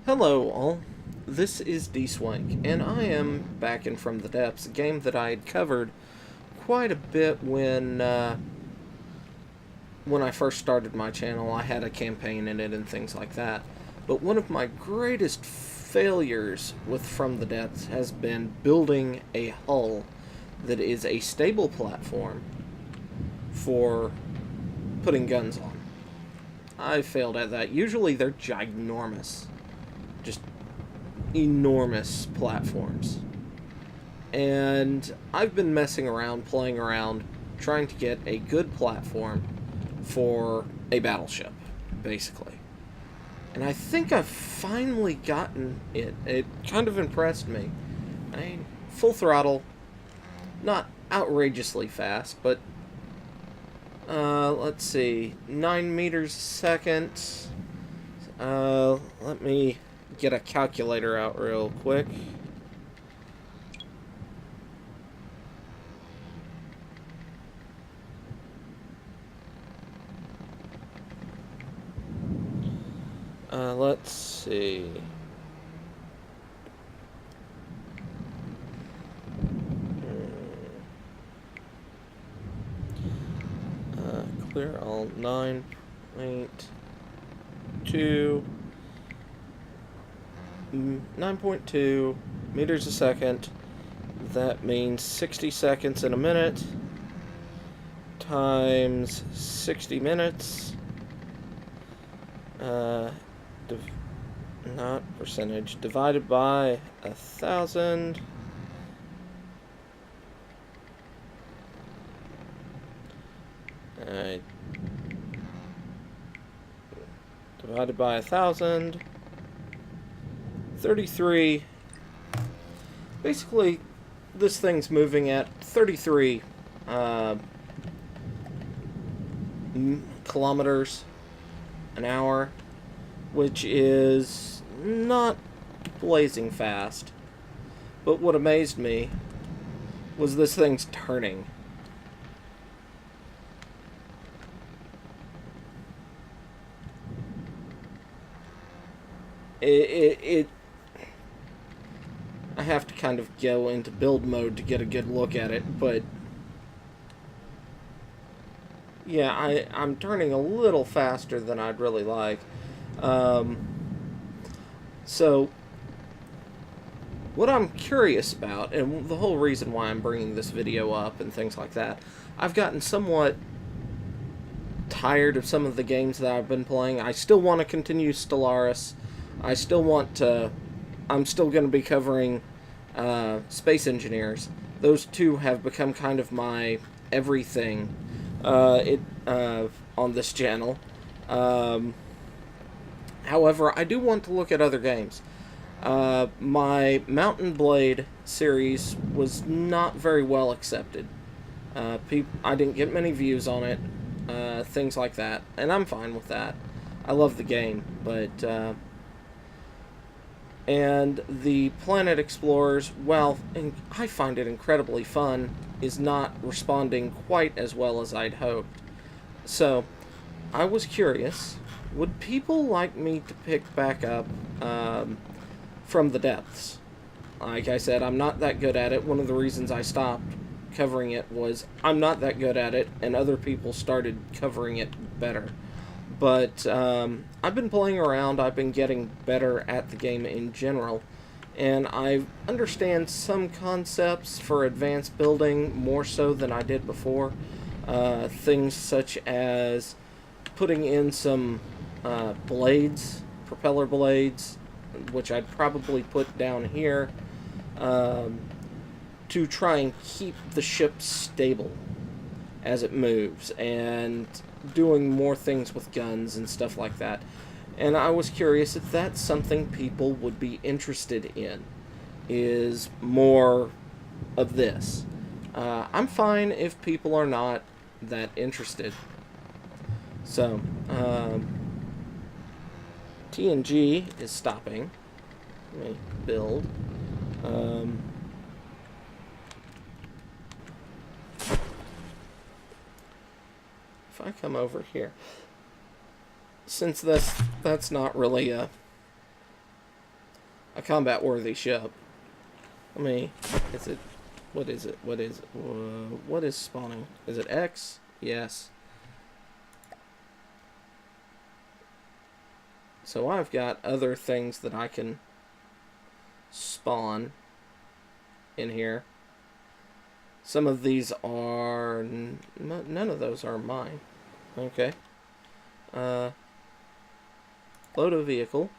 Hello all, this is Dswank, and I am back in From the Depths, a game that I had covered quite a bit when I first started my channel. I had a campaign in it and things like that. But one of my greatest failures with From the Depths has been building a hull that is a stable platform for putting guns on. I failed at that. Usually they're ginormous. Just enormous platforms. And I've been messing around, playing around, trying to get a good platform for a battleship, basically. And I think I've finally gotten it. It kind of impressed me. I mean, full throttle, not outrageously fast, but let's see, 9 meters a second. Let me get a calculator out real quick. Let's see. Clear all 9.2 meters a second. That means 60 seconds in a minute times 60 minutes. Not percentage, divided by 1,000. Divided by 1,000. 33. Basically, this thing's moving at 33 kilometers an hour, which is not blazing fast. But what amazed me was this thing's turning. I have to kind of go into build mode to get a good look at it, but yeah, I'm turning a little faster than I'd really like. So, what I'm curious about, and the whole reason why I'm bringing this video up and things like that, I've gotten somewhat tired of some of the games that I've been playing. I still want to continue Stellaris. I'm still going to be covering Space Engineers. Those two have become kind of my everything on this channel. However, I do want to look at other games. My Mountain Blade series was not very well accepted. I didn't get many views on it, things like that, and I'm fine with that. I love the game, but and the Planet Explorers, well, I find it incredibly fun, is not responding quite as well as I'd hoped. So, I was curious, would people like me to pick back up From the Depths? Like I said, I'm not that good at it. One of the reasons I stopped covering it was I'm not that good at it, and other people started covering it better. But I've been playing around, I've been getting better at the game in general, and I understand some concepts for advanced building more so than I did before. Things such as putting in some blades, propeller blades, which I'd probably put down here, to try and keep the ship stable as it moves, and doing more things with guns and stuff like that. And I was curious if that's something people would be interested in, is more of this. I'm fine if people are not that interested. So, TNG is stopping. Let me build. If I come over here, since that's not really a combat-worthy ship. Let me... Is it... What is it? What is it? What is spawning? Is it X? Yes. So I've got other things that I can spawn in here. Some of these are... None of those are mine. Okay. Load a vehicle.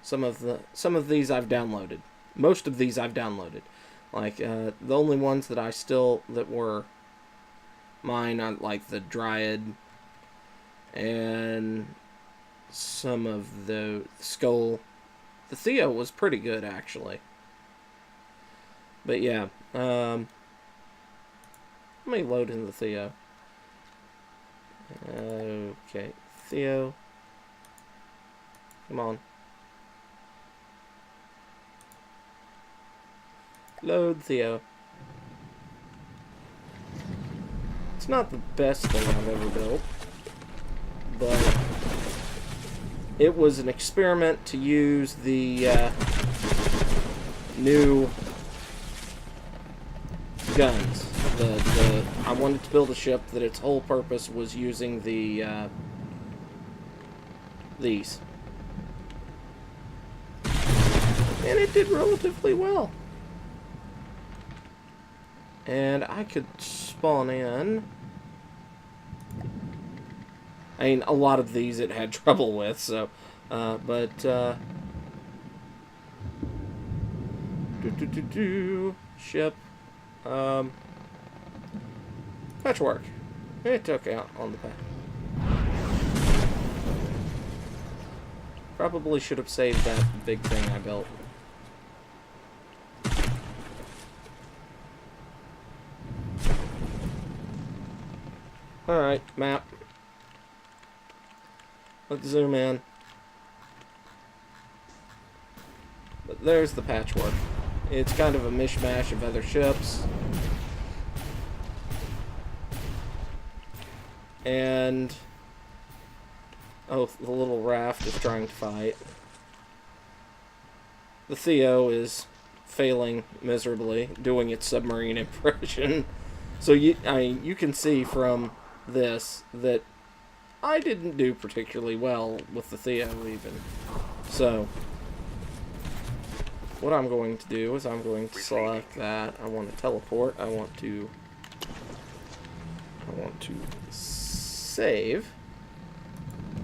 Some of these I've downloaded. Most of these I've downloaded. Like, the only ones that I still... that were mine are, like, the Dryad and some of the Skull. The Theo was pretty good, actually. But yeah, let me load in the Theo. Okay, Theo. Come on. Load Theo. It's not the best thing I've ever built, but it was an experiment to use the new guns. I wanted to build a ship that its whole purpose was using the these, and it did relatively well. And I could spawn in. I mean, a lot of these it had trouble with, so, ship, patchwork. It took out on the path. Probably should have saved that big thing I built. Alright, map. Let's zoom in. But there's the patchwork. It's kind of a mishmash of other ships. And... oh, the little raft is trying to fight. The Theo is failing miserably, doing its submarine impression. So you can see from this that I didn't do particularly well with the Theo even. So what I'm going to do is I'm going to select that. I want to teleport. I want to save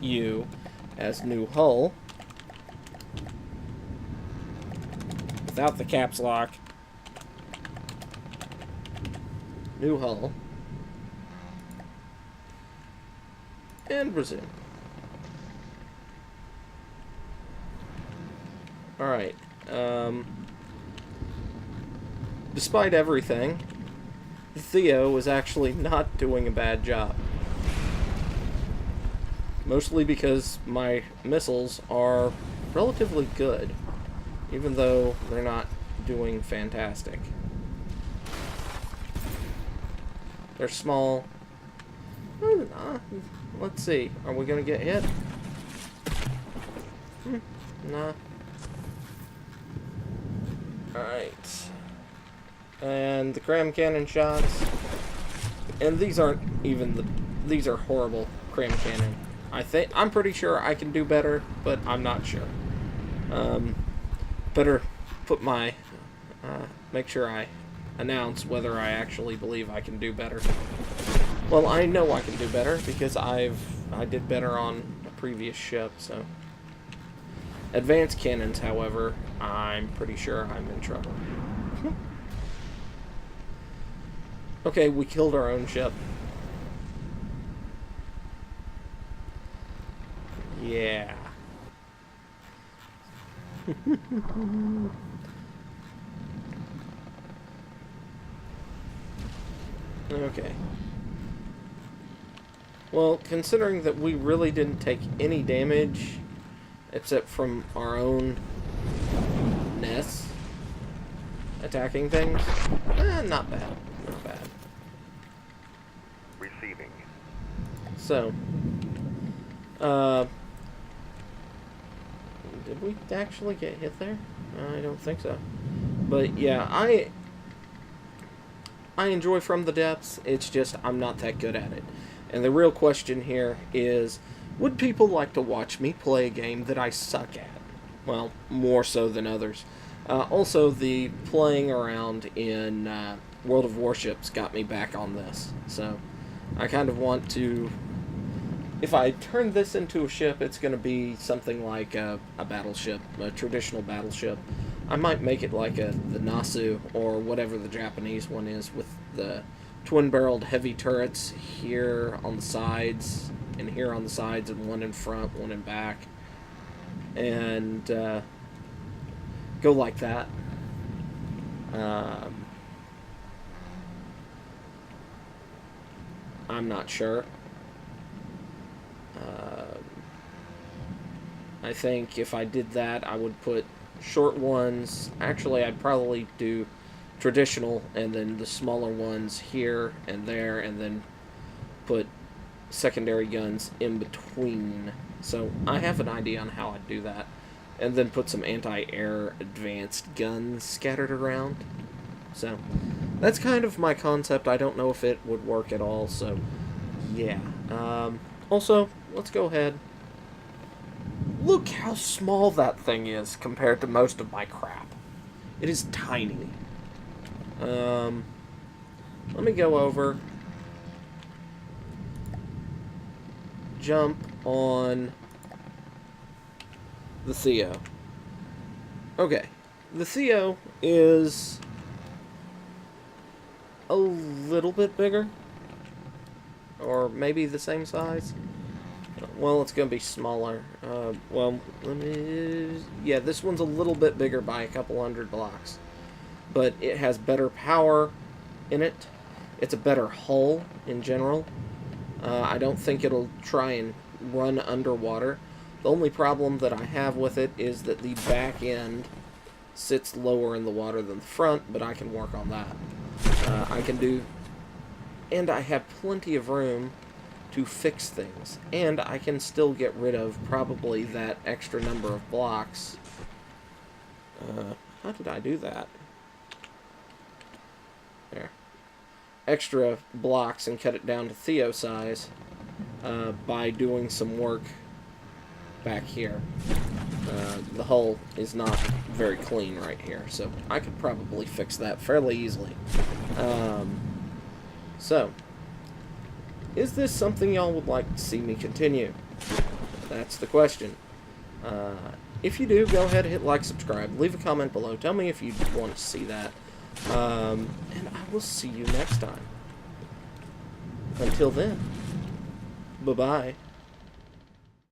you as new hull without the caps lock. New hull. And resume. Alright. Despite everything, the Theo was actually not doing a bad job. Mostly because my missiles are relatively good, even though they're not doing fantastic. They're small. Let's see. Are we gonna get hit? Nah. Alright. And the cram cannon shots. And these aren't even these are horrible cram cannon. I'm pretty sure I can do better, but I'm not sure. Better put my, make sure I announce whether I actually believe I can do better. Well, I know I can do better because I did better on a previous ship, so. Advanced cannons, however, I'm pretty sure I'm in trouble. Okay, we killed our own ship. Yeah. Okay. Well, considering that we really didn't take any damage, except from our own nests attacking things, not bad. Not bad. Receiving. So, Did we actually get hit there? I don't think so. But yeah, I enjoy From the Depths. It's just I'm not that good at it. And the real question here is, would people like to watch me play a game that I suck at? Well, more so than others. Also, the playing around in World of Warships got me back on this. So, I kind of want to... If I turn this into a ship, it's going to be something like a battleship, a traditional battleship. I might make it like the Nasu, or whatever the Japanese one is, with the twin-barreled heavy turrets here on the sides, and here on the sides, and one in front, one in back. And go like that. I'm not sure. I think if I did that, I would put short ones. Actually, I'd probably do traditional, and then the smaller ones here and there, and then put secondary guns in between. So I have an idea on how I'd do that. And then put some anti-air advanced guns scattered around. So that's kind of my concept. I don't know if it would work at all, so yeah. Also, let's go ahead. Look how small that thing is compared to most of my crap. It is tiny. Let me go over. Jump on the Theo. Okay. The Theo is a little bit bigger. Or maybe the same size. Well, it's going to be smaller. Well, yeah, this one's a little bit bigger by a couple hundred blocks. But it has better power in it. It's a better hull in general. I don't think it'll try and run underwater. The only problem that I have with it is that the back end sits lower in the water than the front, but I can work on that. I can do... And I have plenty of room to fix things. And I can still get rid of probably that extra number of blocks. How did I do that? There. Extra blocks and cut it down to Theo size by doing some work back here. The hull is not very clean right here, so I could probably fix that fairly easily. So, is this something y'all would like to see me continue? That's the question. If you do, go ahead and hit like, subscribe, leave a comment below, tell me if you want to see that, and I will see you next time. Until then, bye-bye.